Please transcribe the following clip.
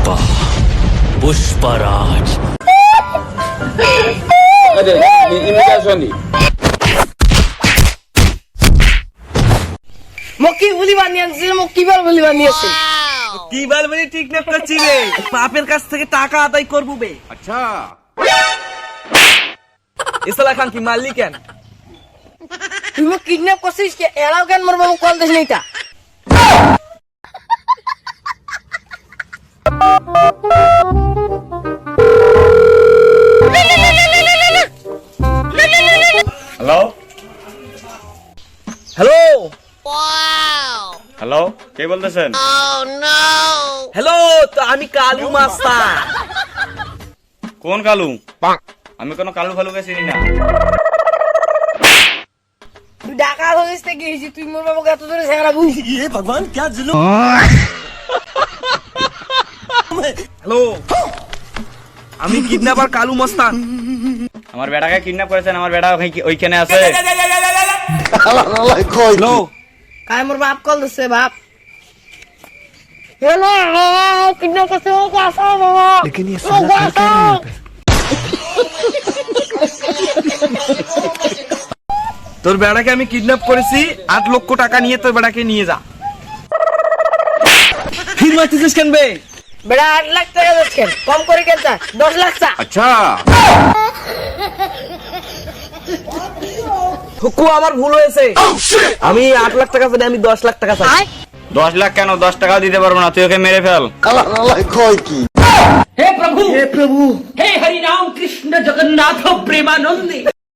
पुष्पा पुष्पराज মকি বলি বানিয়ে আনছে মকি বার বলি বানিয়ে আছে কি বলবি ঠিক না করছি রে বাপের কাছ থেকে টাকা আদায় করবো বে। अच्छा ইসলা খান কি মারলি কেন? তুই মোক কিডন্যাপ করছিস কে এরাও কেন মোর বাবু কল দিস নেইটা हेलो হ্যালো हेलो কে বলতেছেন? হ্যালো, তো আমি কালু মাস্টার। কোন কালু? আমি কোনো কালু ফালুকে চিনি না। তুই ঢাকা হইস থেকে গেছিস তুই মোর বাবুকে এত ধরে ঝগড়া বুঝি হ্যালো, আমি কিডন্যাপার কালু মস্তান। আমার বেটাকে কিডন্যাপ করেছেন, আমার বেটা ওইখানে আছে। হ্যালো, কাই মোর বাপ কল দিছে বাপ হ্যালো কিডন্যাপ করছে ও আসো বাবা लेकिन ये साला कर क्या रहा है তোর বেড়াকে আমি কিডন্যাপ করেছি, 8 লক্ষ টাকা নিয়ে তোর বেড়াকে নিয়ে যা। ফির মারতেছিস কেন বে? বেড়া 8 লাখ টাকা দিচ্ছেন কম করে কেন 10 লাখ চা अच्छा হুকু আমার ভুল হয়েছে, আমি 8 লাখ টাকা চাই, আমি 10 লাখ টাকা চাই। 10 লাখ কেন, 10 টাকাও দিতে পারবো না, তুই ওকে মেরে ফেল। हे प्रभु हे हरि राम कृष्ण जगन्नाथ प्रेमानंदी